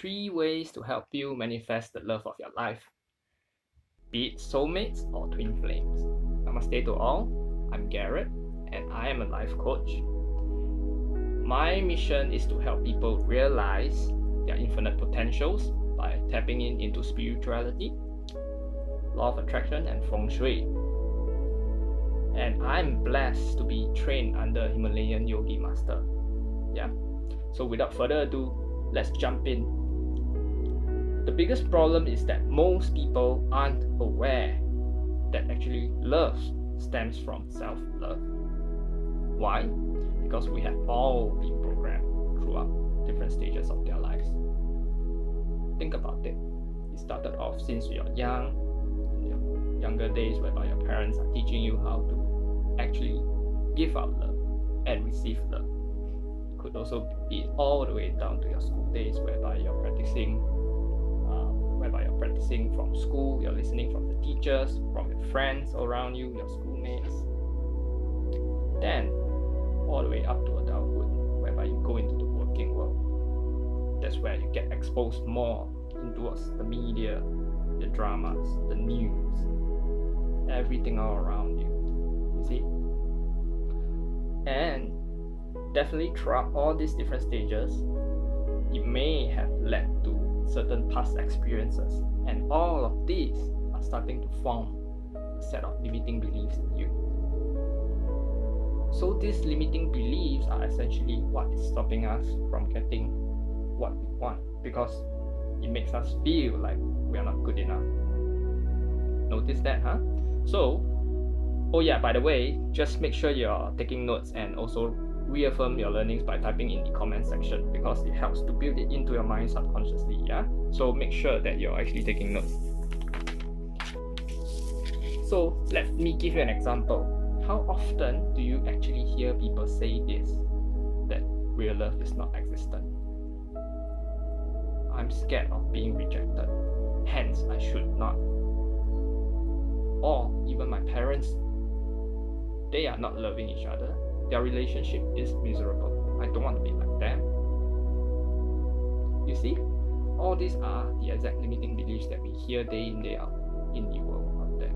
3 ways to help you manifest the love of your life, be it soulmates or twin flames. Namaste to all. I'm Garrett, and I am a life coach. My mission is to help people realize their infinite potentials by tapping into spirituality, law of attraction, and feng shui. And I'm blessed to be trained under Himalayan Yogi Master. So without further ado, let's jump in. The biggest problem is that most people aren't aware that actually love stems from self-love. Why? Because we have all been programmed throughout different stages of their lives. Think about it. It started off since you're young, in your younger days, whereby your parents are teaching you how to actually give out love and receive love. Could also be all the way down to your school days, whereby you're practicing from school, you're listening from the teachers, from your friends around you, your schoolmates. Then all the way up to adulthood, whereby you go into the working world. That's where you get exposed more towards the media, the dramas, the news, everything all around you. You see? And definitely throughout all these different stages, it may have led to certain past experiences, and all of these are starting to form a set of limiting beliefs in you. So these limiting beliefs are essentially what is stopping us from getting what we want, because it makes us feel like we are not good enough. Notice that, huh? So, by the way, just make sure you're taking notes and also reaffirm your learnings by typing in the comment section, because it helps to build it into your mind subconsciously. So make sure that you're actually taking notes. So let me give you an example. How often do you actually hear people say this, that real love is not existent? I'm scared of being rejected, hence I should not. Or even my parents, they are not loving each other. Their relationship is miserable. I don't want to be like them. You see, all these are the exact limiting beliefs that we hear day in, day out in the world out there.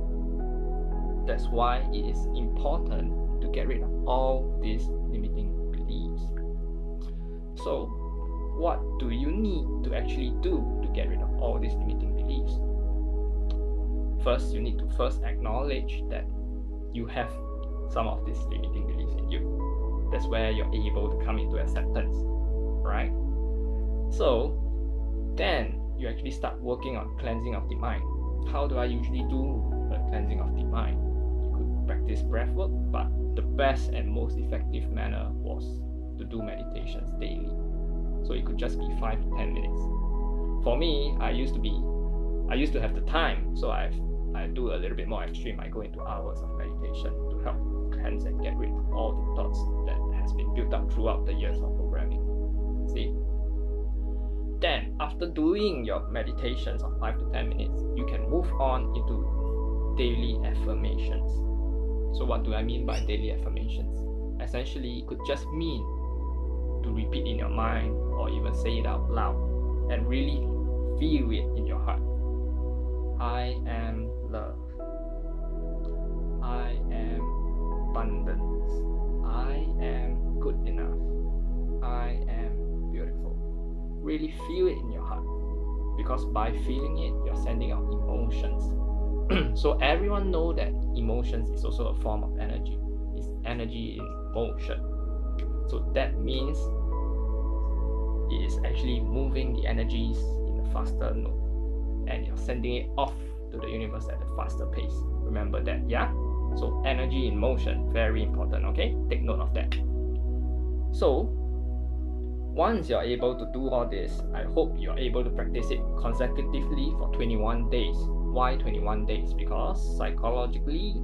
That's why it is important to get rid of all these limiting beliefs. So, what do you need to actually do to get rid of all these limiting beliefs? First, you need to first acknowledge that you have some of these limiting beliefs in you. That's where you're able to come into acceptance, right? So then you actually start working on cleansing of the mind. How do I usually do the cleansing of the mind? You could practice breath work, but the best and most effective manner was to do meditations daily. So it could just be 5 to 10 minutes. For me, I used to have the time, so I do a little bit more extreme. I go into hours of meditation to help cleanse and get rid of all the thoughts that has been built up throughout the years of programming. See? Then, after doing your meditations of 5 to 10 minutes, you can move on into daily affirmations. So what do I mean by daily affirmations? Essentially, it could just mean to repeat in your mind or even say it out loud and really feel it in your heart. I am love. I am abundance. I am good enough. I am beautiful. Really feel it in your heart, because by feeling it, you're sending out emotions. So everyone know that emotions is also a form of energy. It's energy in motion. So that means it is actually moving the energies in a faster note, and you're sending it off to the universe at a faster pace. Remember that, yeah? So energy in motion, very important, okay? Take note of that. So once you're able to do all this, I hope you're able to practice it consecutively for 21 days. Why 21 days? Because psychologically,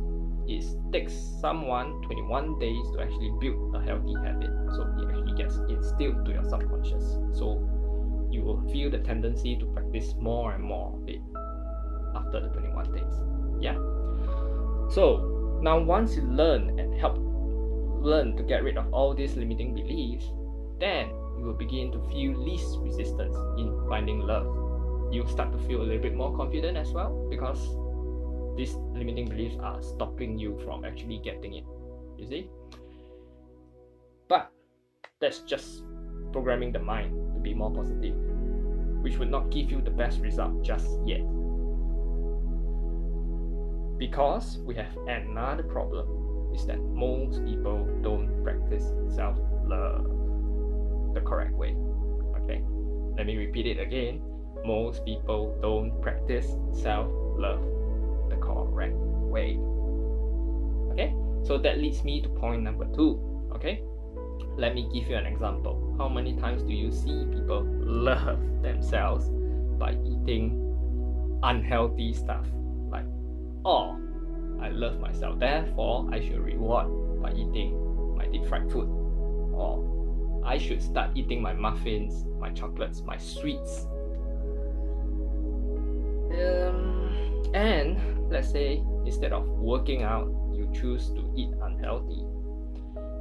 it takes someone 21 days to actually build a healthy habit. So it actually gets instilled to your subconscious. So you will feel the tendency to practice more and more of it after the 21 days. Yeah. So now once you learn to get rid of all these limiting beliefs, then you will begin to feel least resistance in finding love, you start to feel a little bit more confident as well, because these limiting beliefs are stopping you from actually getting it, you see. But that's just programming the mind to be more positive, which would not give you the best result just yet. Because we have another problem, is that most people don't practice self-love the correct way. Okay, let me repeat it again. Most people don't practice self-love the correct way. Okay, so that leads me to point number 2. Okay, let me give you an example. How many times do you see people love themselves by eating unhealthy stuff? Like, oh, I love myself, therefore I should reward by eating my deep fried food. Or I should start eating my muffins, my chocolates, my sweets. And let's say instead of working out, you choose to eat unhealthy.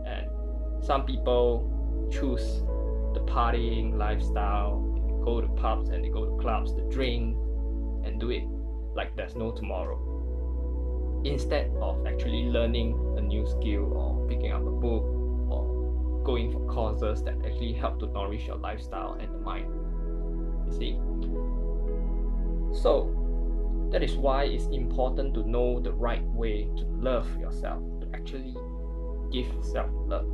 And some people choose the partying lifestyle. They go to pubs and they go to clubs to drink and do it like there's no tomorrow, instead of actually learning a new skill or picking up a book or going for courses that actually help to nourish your lifestyle and the mind. You see? So that is why it's important to know the right way to love yourself, to actually give self-love.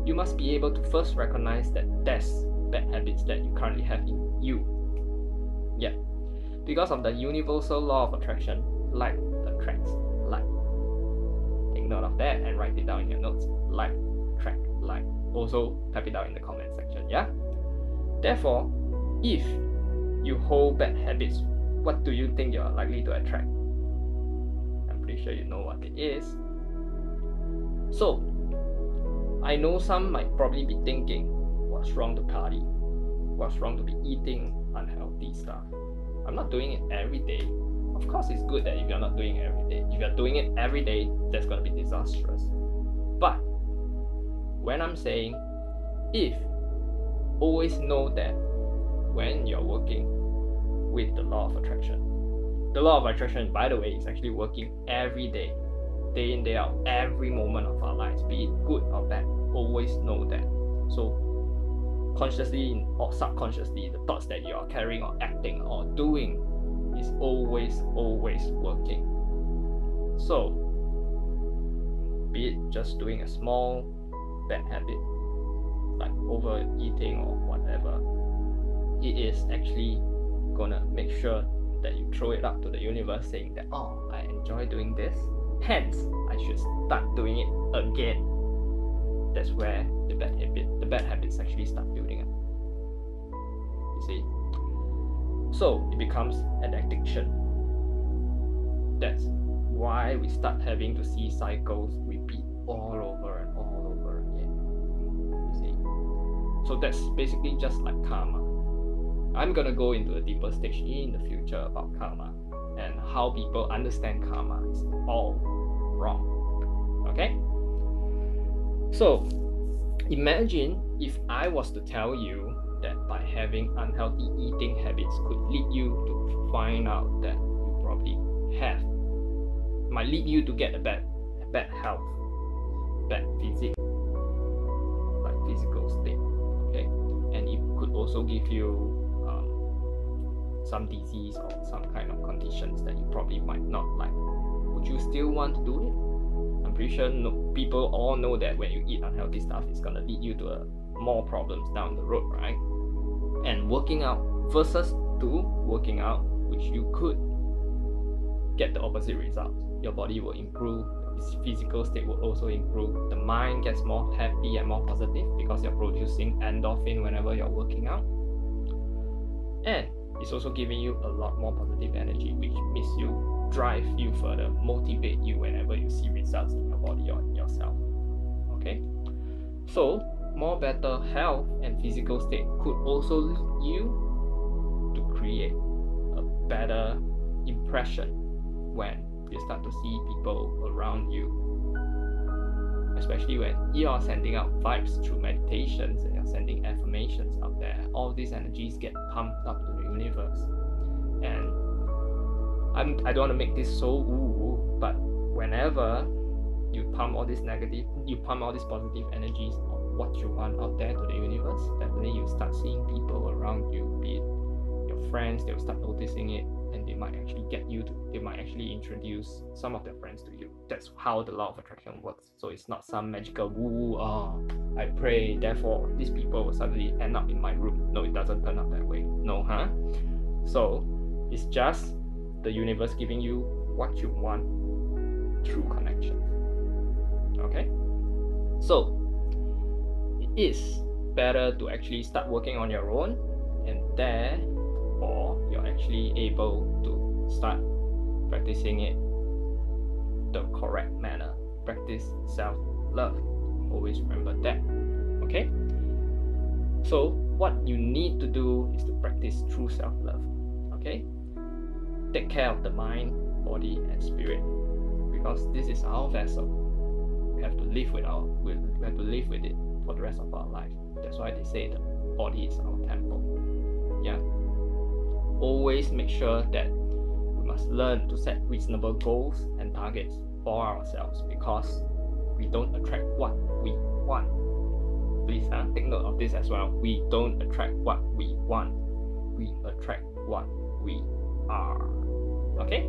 You must be able to first recognize that there's bad habits that you currently have in you. Yeah. Because of the universal law of attraction, like attracts like. Take note of that and write it down in your notes. Like attract like. Also type it down in the comment section. Yeah. Therefore, if you hold bad habits, what do you think you're likely to attract? I'm pretty sure you know what it is. So, I know some might probably be thinking, what's wrong to party? What's wrong to be eating unhealthy stuff? I'm not doing it every day. Of course, it's good that if you're not doing it every day. If you're doing it every day, that's going to be disastrous. But when I'm saying if, always know that when you're working with the law of attraction, the law of attraction, by the way, is actually working every day in, day out, every moment of our lives, be it good or bad. Always know that. So consciously or subconsciously, the thoughts that you are carrying or acting or doing is always working. So be it just doing a small bad habit like overeating or whatever, it is actually gonna make sure that you throw it up to the universe saying that, oh, I enjoy doing this, hence I should start doing it again. That's where the bad habits actually start building up. You see? So it becomes an addiction. That's why we start having to see cycles repeat all over and all over again. You see? So that's basically just like karma. I'm gonna go into a deeper stage in the future about karma and how people understand karma is all wrong. Okay? So imagine if I was to tell you that by having unhealthy eating habits could lead you to find out that you probably might lead you to get a bad health, bad physical state. Okay? And it could also give you some disease or some kind of conditions that you probably might not like. Would you still want to do it? I'm pretty sure people all know that when you eat unhealthy stuff, it's gonna lead you to more problems down the road, right? And working out versus to working out, which you could get the opposite results. Your body will improve, your physical state will also improve. The mind gets more happy and more positive because you're producing endorphin whenever you're working out. And it's also giving you a lot more positive energy, which makes you drive you further, motivate you whenever you see results in your body or in yourself. Okay? So, more better health and physical state could also lead you to create a better impression when you start to see people around you especially when you're sending out vibes through meditations and you're sending affirmations out there, all these energies get pumped up to the universe. And I don't want to make this so woo-woo, but whenever you pump all this positive energies of what you want out there to the universe, definitely you start seeing people around you, be it your friends, they'll start noticing it, and they might actually introduce some of their friends to you. That's how the law of attraction works. So it's not some magical woo, I pray, therefore these people will suddenly end up in my room. No, it doesn't turn out that way. No, So it's just the universe giving you what you want through connection. Okay? So it is better to actually start working on your own, and or you're actually able to start practicing it the correct manner. Practice self-love. Always remember that. Okay? So what you need to do is to practice true self-love. Okay? Take care of the mind, body, and spirit, because this is our vessel. We have to live with it for the rest of our life. That's why they say the body is our temple. Yeah. Always make sure that we must learn to set reasonable goals and targets for ourselves, because we don't attract what we want. Please take note of this as well. We don't attract what we want. We attract what we are. Okay?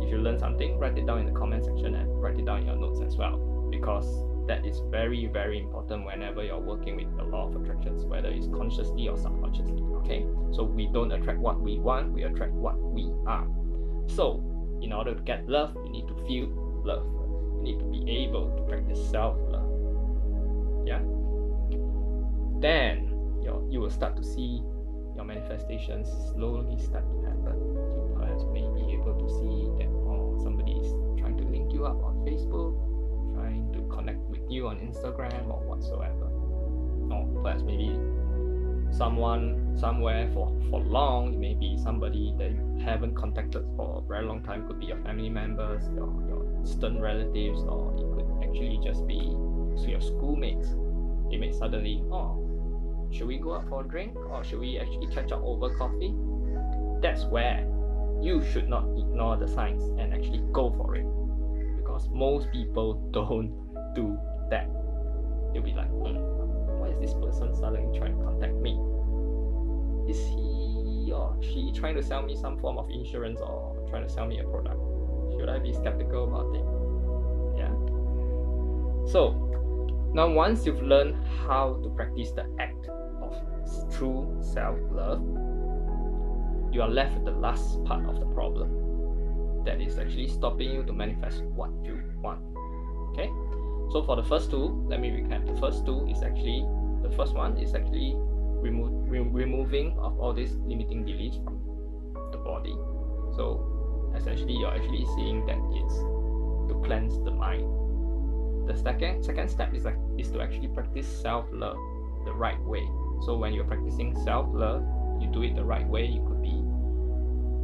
If you learn something, write it down in the comment section and write it down in your notes as well, because that is very, very important whenever you're working with the law of attractions, whether it's consciously or subconsciously. Okay? So we don't attract what we want, we attract what we are. So in order to get love, you need to feel love. You need to be able to practice self-love. Yeah? Then you will start to see your manifestations slowly start to happen. You perhaps may be able to see that somebody is trying to link you up on Facebook, trying to connect with you on Instagram or whatsoever. Or perhaps maybe someone somewhere for long, it may be somebody that you haven't contacted for a very long time. Could be your family members, your distant relatives, or it could actually just be your schoolmates. They may suddenly, should we go out for a drink, or should we actually catch up over coffee? That's where you should not ignore the signs and actually go for it, because most people don't do that. They'll be like, why is this person suddenly trying to contact me? Is he or she trying to sell me some form of insurance or trying to sell me a product? Should I be skeptical about it? Yeah. So now once you've learned how to practice the act of true self-love, you are left with the last part of the problem, that is actually stopping you to manifest what you want. Okay? So for the first two, let me recap. The first one is actually removing of all these limiting beliefs from the body. So essentially you're actually seeing that it's to cleanse the mind. The second step is to actually practice self-love the right way. So when you're practicing self-love, you do it the right way. You could be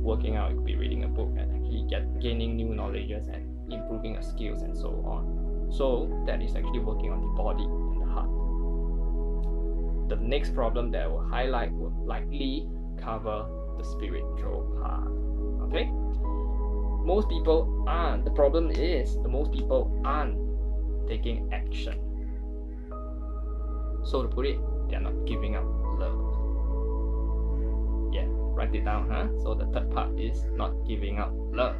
working out, you could be reading a book and actually gaining new knowledges and improving your skills and so on. So that is actually working on the body and the heart. The next problem that I will highlight will likely cover the spiritual part. Okay? Most people aren't. The problem is most people aren't taking action. So to put it, they are not giving up love. Yeah, write it down, So the third part is not giving up love.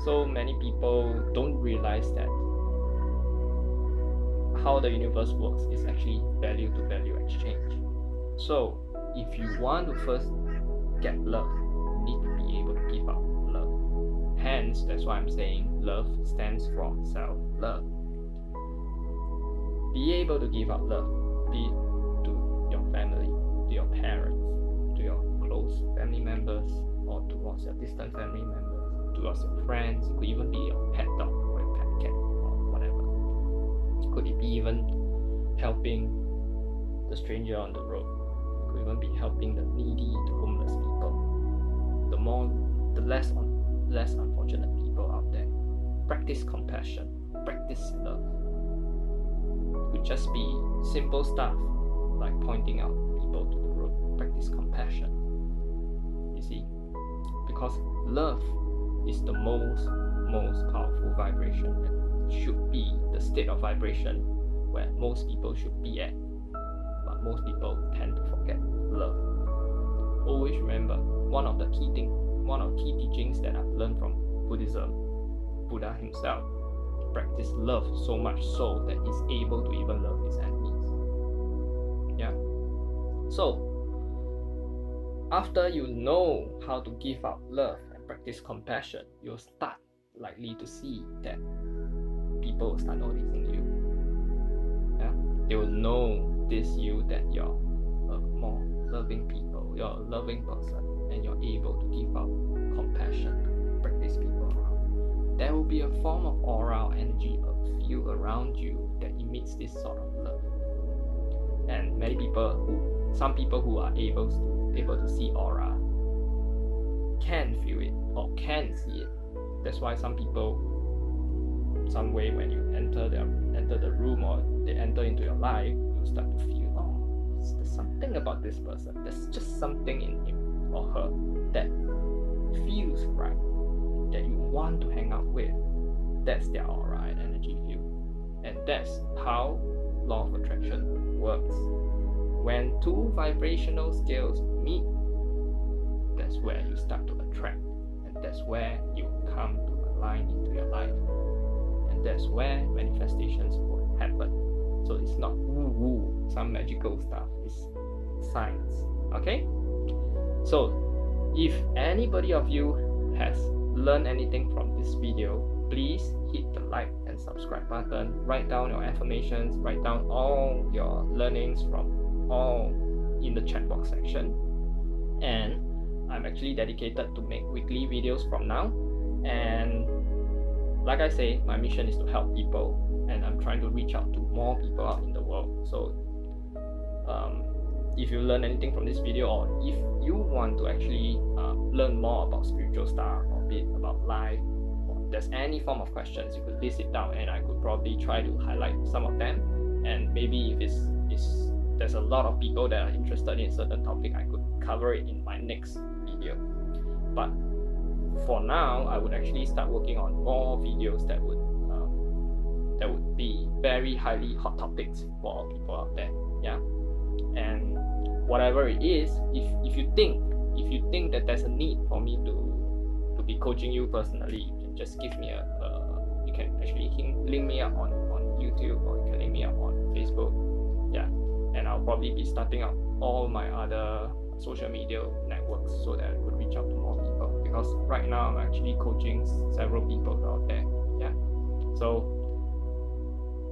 So many people don't realize that how the universe works is actually value to value exchange. So if you want to first get love, you need to be able to give out love. Hence, that's why I'm saying love stands for self-love. Be able to give out love, be it to your family, to your parents, to your close family members, or towards your distant family members, towards your friends. It could even be your pet dog or your pet cat or whatever. Could it be even helping the stranger on the road? Could even be helping the needy, the homeless people, the less unfortunate people out there. Practice compassion. practice love. It could just be simple stuff like pointing out people to the road. Practice compassion. You see, because love is the most powerful vibration and should be the state of vibration where most people should be at. But most people tend to forget love. Always remember, one of the key teachings that I've learned from Buddhism, Buddha himself practiced love so much so that he's able to even love his enemies. Yeah. So after you know how to give out love and practice compassion, you'll start likely to see that people will start noticing you. Yeah. They will notice you that you're a more loving people, you're a loving person, and you're able to give out compassion to practice people around. There will be a form of aura or energy of field around you that emits this sort of love. And some people who are able to see aura can feel it or can see it. That's why some people, some way when you enter the room or they enter into your life, you start to feel, oh, there's something about this person. There's just something in him or her that feels right, that you want to hang out with. That's their aura and energy field. And that's how law of attraction works. When two vibrational scales meet, that's where you start to attract, and that's where you come to align into your life, and that's where manifestations will happen. So it's not woo-woo, some magical stuff, it's science. Okay? So if anybody of you has learned anything from this video, please hit the like and subscribe button, write down your affirmations, write down all your learnings from all in the chat box section. And I'm actually dedicated to make weekly videos from now, and like I say, my mission is to help people, and I'm trying to reach out to more people out in the world. So if you learn anything from this video, or if you want to actually learn more about spiritual stuff or a bit about life, or if there's any form of questions, you could list it down and I could probably try to highlight some of them. And maybe if there's a lot of people that are interested in a certain topic, I could cover it in my next video. But for now, I would actually start working on more videos that would be very highly hot topics for people out there. Yeah. And whatever it is, if you think that there's a need for me to be coaching you personally, you can just give me you can actually link me up on YouTube, or you can link me up on Facebook. Yeah. And I'll probably be starting up all my other social media networks so that I could reach out to more people, because right now I'm actually coaching several people out there. Yeah. So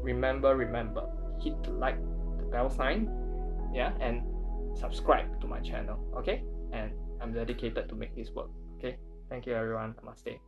remember, hit the like, the bell sign, yeah, and subscribe to my channel. Okay? And I'm dedicated to make this work. Okay? Thank you everyone. Namaste.